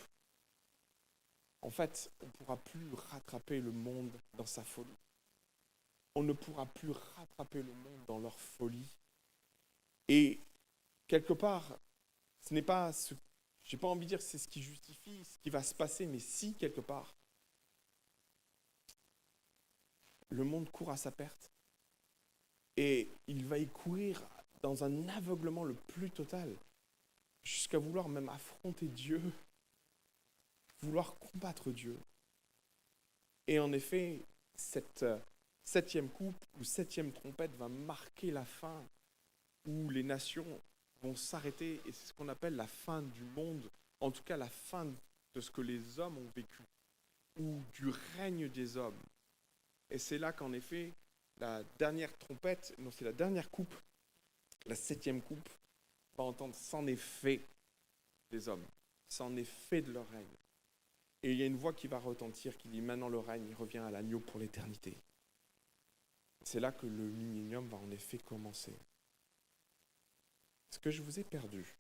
en fait, on ne pourra plus rattraper le monde dans sa folie. On ne pourra plus rattraper le monde dans leur folie. Et quelque part, ce n'est pas ce, j'ai pas envie de dire que c'est ce qui justifie ce qui va se passer, mais si quelque part, le monde court à sa perte et il va y courir dans un aveuglement le plus total, jusqu'à vouloir même affronter Dieu, vouloir combattre Dieu. Et en effet, cette 7e coupe ou 7e trompette va marquer la fin où les nations vont s'arrêter, et c'est ce qu'on appelle la fin du monde, en tout cas la fin de ce que les hommes ont vécu, ou du règne des hommes. Et c'est là qu'en effet, la dernière trompette, non, c'est la dernière coupe, la 7e coupe, va entendre c'en est fait des hommes, c'en est fait de leur règne. Et il y a une voix qui va retentir qui dit maintenant le règne revient à l'agneau pour l'éternité. C'est là que le millénium va en effet commencer. Est-ce que je vous ai perdu?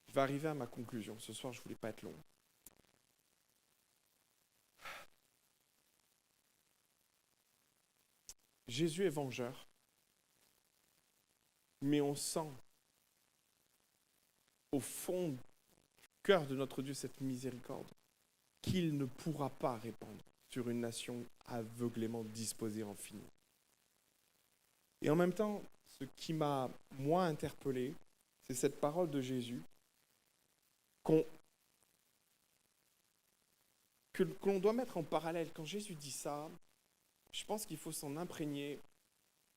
Je vais arriver à ma conclusion. Ce soir, je ne voulais pas être long. Jésus est vengeur, mais on sent au fond du cœur de notre Dieu cette miséricorde qu'il ne pourra pas répandre sur une nation aveuglément disposée en finir. Et en même temps, ce qui m'a, moi, interpellé, c'est cette parole de Jésus que l'on doit mettre en parallèle. Quand Jésus dit ça, je pense qu'il faut s'en imprégner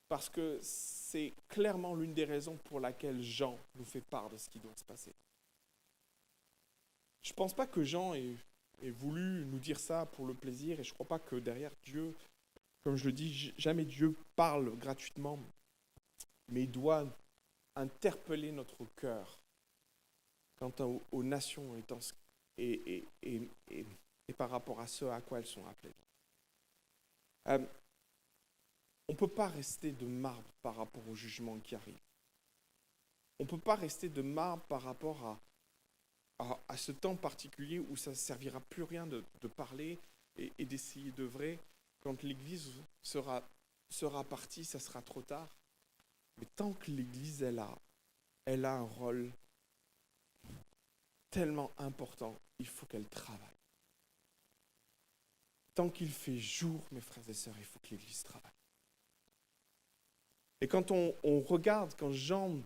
parce que c'est clairement l'une des raisons pour laquelle Jean nous fait part de ce qui doit se passer. Je ne pense pas que Jean ait voulu nous dire ça pour le plaisir et je ne crois pas que derrière Dieu, comme je le dis, jamais Dieu parle gratuitement, mais il doit interpeller notre cœur quant aux nations et par rapport à ce à quoi elles sont appelées. On ne peut pas rester de marbre par rapport au jugement qui arrive. On ne peut pas rester de marbre par rapport à ce temps particulier où ça ne servira plus rien de parler et d'essayer d'œuvrer. Quand l'Église sera partie, ça sera trop tard. Mais tant que l'Église est là, elle a un rôle tellement important, il faut qu'elle travaille. Tant qu'il fait jour, mes frères et sœurs, il faut que l'Église travaille. Et quand on regarde, quand Jean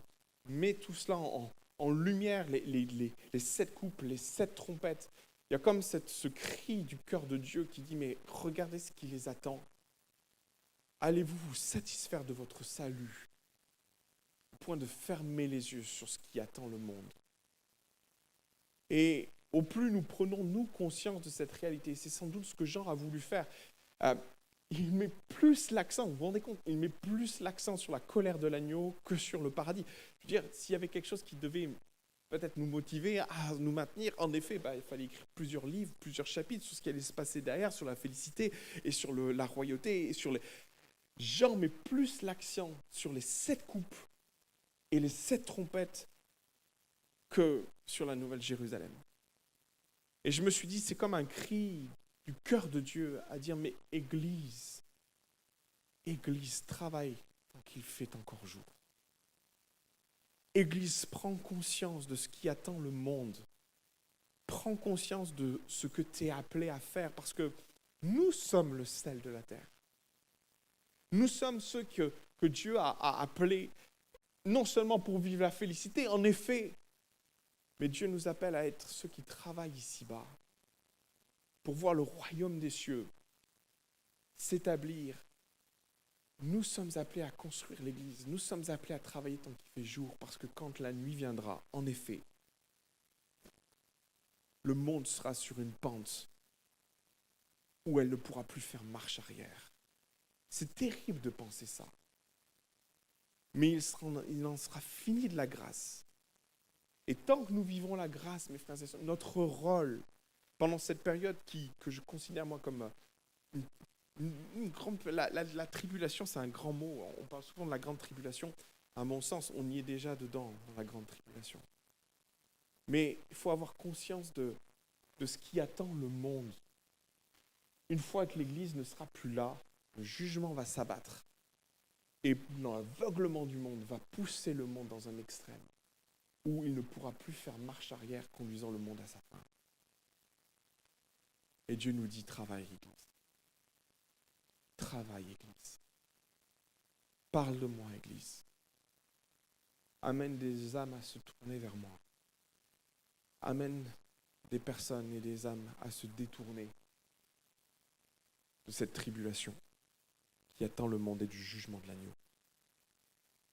met tout cela en lumière, les 7 coupes, les 7 trompettes, il y a comme ce cri du cœur de Dieu qui dit, mais regardez ce qui les attend. Allez-vous vous satisfaire de votre salut au point de fermer les yeux sur ce qui attend le monde? Et au plus nous prenons, nous, conscience de cette réalité, c'est sans doute ce que Jean a voulu faire. Il met plus l'accent, vous vous rendez compte, il met plus l'accent sur la colère de l'agneau que sur le paradis. Je veux dire, s'il y avait quelque chose qui devait peut-être nous motiver à nous maintenir, en effet, il fallait écrire plusieurs livres, plusieurs chapitres sur ce qui allait se passer derrière, sur la félicité et sur la royauté. Jean met plus l'accent sur les 7 coupes et les 7 trompettes que sur la Nouvelle Jérusalem. Et je me suis dit, c'est comme un cri du cœur de Dieu à dire, mais Église, travaille tant qu'il fait encore jour. Église, prends conscience de ce qui attend le monde. Prends conscience de ce que tu es appelé à faire, parce que nous sommes le sel de la terre. Nous sommes ceux que Dieu a appelés, non seulement pour vivre la félicité, en effet, mais Dieu nous appelle à être ceux qui travaillent ici-bas, pour voir le royaume des cieux s'établir. Nous sommes appelés à construire l'Église. Nous sommes appelés à travailler tant qu'il fait jour, parce que quand la nuit viendra, en effet, le monde sera sur une pente où elle ne pourra plus faire marche arrière. C'est terrible de penser ça. Mais il en sera fini de la grâce. Et tant que nous vivrons la grâce, mes frères et sœurs, notre rôle pendant cette période que je considère moi comme La tribulation, c'est un grand mot. On parle souvent de la grande tribulation. À mon sens, on y est déjà dedans, dans la grande tribulation. Mais il faut avoir conscience de ce qui attend le monde. Une fois que l'Église ne sera plus là, le jugement va s'abattre. Et l'aveuglement du monde va pousser le monde dans un extrême où il ne pourra plus faire marche arrière conduisant le monde à sa fin. Et Dieu nous dit, travaille, Église. Travaille, Église. Parle de moi, Église. Amène des âmes à se tourner vers moi. Amène des personnes et des âmes à se détourner de cette tribulation qui attend le monde et du jugement de l'agneau.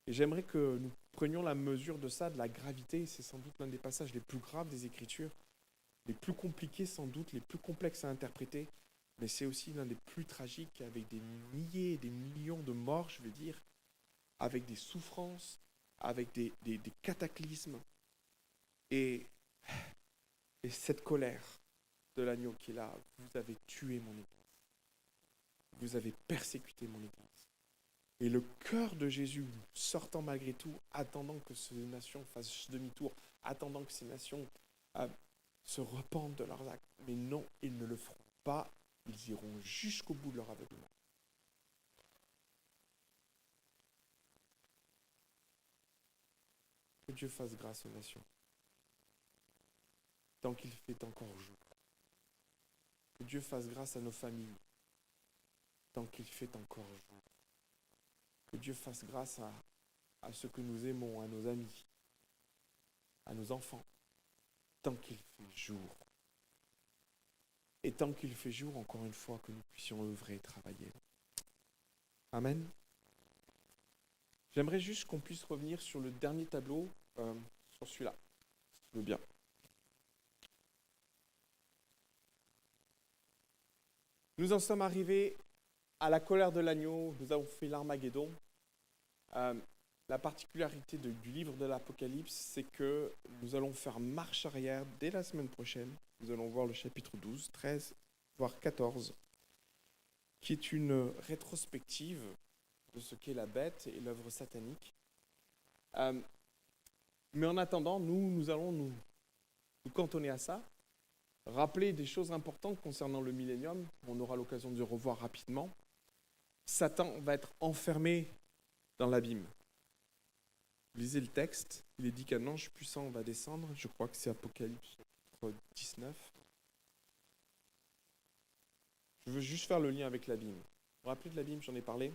Et j'aimerais que nous prenions la mesure de ça, de la gravité. C'est sans doute l'un des passages les plus graves des Écritures, les plus compliqués sans doute, les plus complexes à interpréter, mais c'est aussi l'un des plus tragiques, avec des milliers, des millions de morts, je veux dire, avec des souffrances, avec des cataclysmes, et cette colère de l'agneau qui est là. Vous avez tué mon Église. Vous avez persécuté mon Église. Et le cœur de Jésus, sortant malgré tout, attendant que ces nations fassent demi-tour, attendant que ces nations se repentent de leurs actes. Mais non, ils ne le feront pas. Ils iront jusqu'au bout de leur aveuglement. Que Dieu fasse grâce aux nations, tant qu'il fait encore jour. Que Dieu fasse grâce à nos familles, tant qu'il fait encore jour. Que Dieu fasse grâce à ceux que nous aimons, à nos amis, à nos enfants, tant qu'il fait jour. Et tant qu'il fait jour, encore une fois, que nous puissions œuvrer et travailler. Amen. J'aimerais juste qu'on puisse revenir sur le dernier tableau, sur celui-là, si tu veux bien. Nous en sommes arrivés à la colère de l'agneau, nous avons fait l'Armageddon. La particularité du livre de l'Apocalypse, c'est que nous allons faire marche arrière dès la semaine prochaine. Nous allons voir le chapitre 12, 13, voire 14, qui est une rétrospective de ce qu'est la bête et l'œuvre satanique. Mais en attendant, nous allons nous cantonner à ça, rappeler des choses importantes concernant le millénium. On aura l'occasion de revoir rapidement. Satan va être enfermé dans l'abîme. Lisez le texte, il est dit qu'un ange puissant va descendre, je crois que c'est Apocalypse 19. Je veux juste faire le lien avec l'abîme. Vous vous rappelez de l'abîme, j'en ai parlé.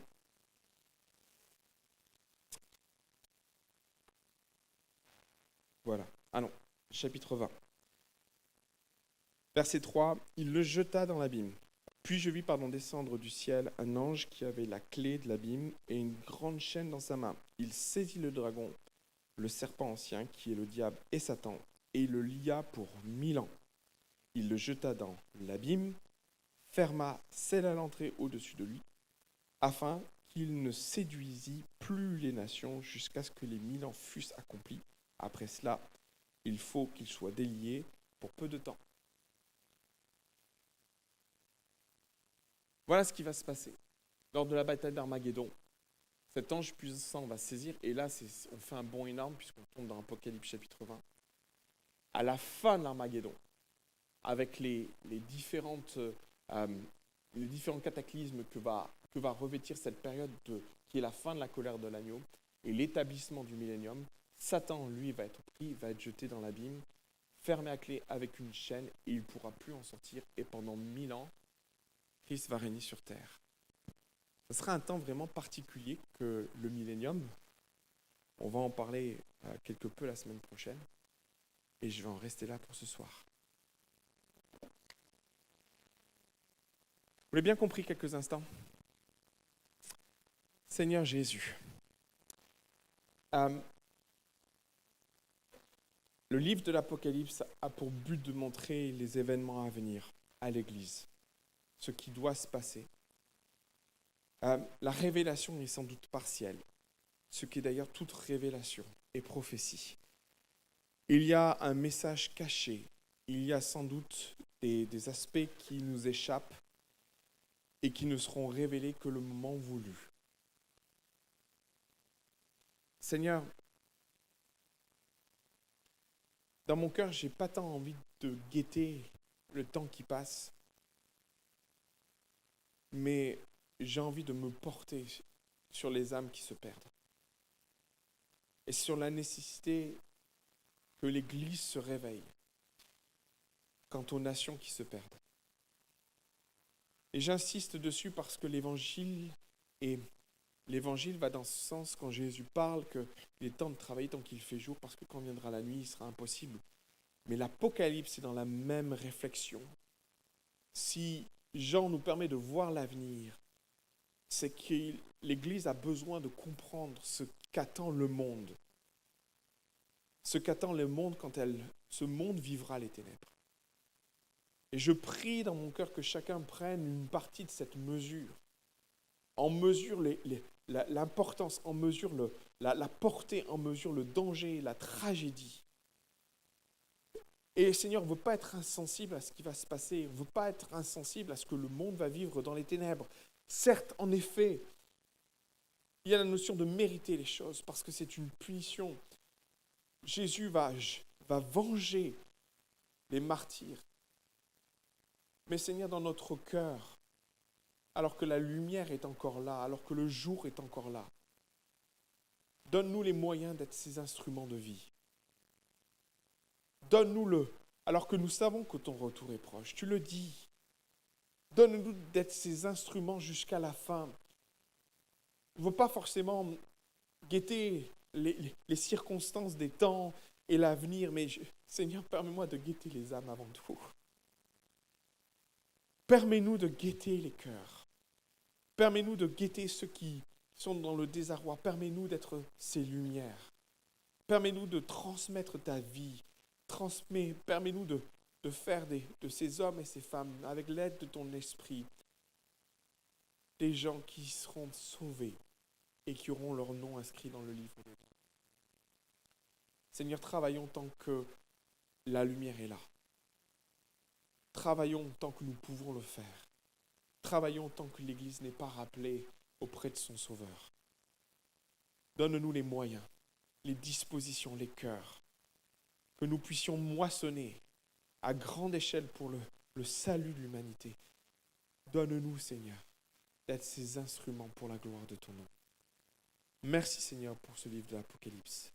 Voilà. Ah non, chapitre 20. Verset 3, il le jeta dans l'abîme. Puis je vis descendre du ciel un ange qui avait la clé de l'abîme et une grande chaîne dans sa main. Il saisit le dragon, le serpent ancien, qui est le diable et Satan, et il le lia pour 1000 ans. Il le jeta dans l'abîme, ferma celle à l'entrée au-dessus de lui, afin qu'il ne séduisît plus les nations jusqu'à ce que les 1000 ans fussent accomplis. Après cela, il faut qu'il soit délié pour peu de temps. Voilà ce qui va se passer. Lors de la bataille d'Armageddon, cet ange puissant va saisir, et là, on fait un bond énorme puisqu'on tombe dans Apocalypse chapitre 20. À la fin de l'Armageddon, avec les différents cataclysmes que va revêtir cette période qui est la fin de la colère de l'agneau et l'établissement du millénium, Satan, lui, va être pris, va être jeté dans l'abîme, fermé à clé avec une chaîne, et il ne pourra plus en sortir. Et pendant 1000 ans, Christ va régner sur terre. Ce sera un temps vraiment particulier que le millénium. On va en parler quelque peu la semaine prochaine. Et je vais en rester là pour ce soir. Vous l'avez bien compris quelques instants? Seigneur Jésus, le livre de l'Apocalypse a pour but de montrer les événements à venir à l'Église, ce qui doit se passer. La révélation est sans doute partielle, ce qui est d'ailleurs toute révélation et prophétie. Il y a un message caché, il y a sans doute des aspects qui nous échappent, et qui ne seront révélés que le moment voulu. Seigneur, dans mon cœur, je n'ai pas tant envie de guetter le temps qui passe, mais j'ai envie de me porter sur les âmes qui se perdent et sur la nécessité que l'Église se réveille quant aux nations qui se perdent. Et j'insiste dessus parce que l'Évangile va dans ce sens quand Jésus parle qu'il est temps de travailler tant qu'il fait jour, parce que quand viendra la nuit, il sera impossible. Mais l'Apocalypse est dans la même réflexion. Si Jean nous permet de voir l'avenir, c'est que l'Église a besoin de comprendre ce qu'attend le monde. Ce qu'attend le monde quand ce monde vivra les ténèbres. Et je prie dans mon cœur que chacun prenne une partie de cette mesure, en mesure l'importance, en mesure la portée, en mesure le danger, la tragédie. Et Seigneur, on ne veut pas être insensible à ce qui va se passer, on ne veut pas être insensible à ce que le monde va vivre dans les ténèbres. Certes, en effet, il y a la notion de mériter les choses, parce que c'est une punition. Jésus va venger les martyrs. Mais Seigneur, dans notre cœur, alors que la lumière est encore là, alors que le jour est encore là, donne-nous les moyens d'être ces instruments de vie. Donne-nous-le, alors que nous savons que ton retour est proche. Tu le dis. Donne-nous d'être ces instruments jusqu'à la fin. On ne veut pas forcément guetter les circonstances des temps et l'avenir, mais Seigneur, permets-moi de guetter les âmes avant tout. Permets-nous de guetter les cœurs. Permets-nous de guetter ceux qui sont dans le désarroi. Permets-nous d'être ces lumières. Permets-nous de transmettre ta vie. Permets-nous de faire de ces hommes et ces femmes, avec l'aide de ton esprit, des gens qui seront sauvés et qui auront leur nom inscrit dans le livre de vie. Seigneur, travaillons tant que la lumière est là. Travaillons tant que nous pouvons le faire. Travaillons tant que l'Église n'est pas rappelée auprès de son Sauveur. Donne-nous les moyens, les dispositions, les cœurs, que nous puissions moissonner à grande échelle pour le salut de l'humanité. Donne-nous, Seigneur, d'être ces instruments pour la gloire de ton nom. Merci, Seigneur, pour ce livre de l'Apocalypse.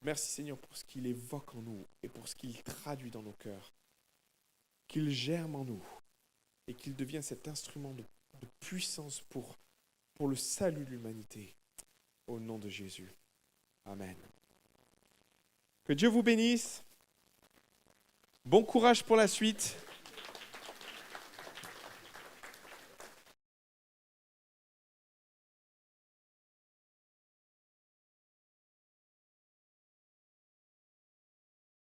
Merci, Seigneur, pour ce qu'il évoque en nous et pour ce qu'il traduit dans nos cœurs. Qu'il germe en nous et qu'il devienne cet instrument de puissance pour le salut de l'humanité. Au nom de Jésus. Amen. Que Dieu vous bénisse. Bon courage pour la suite.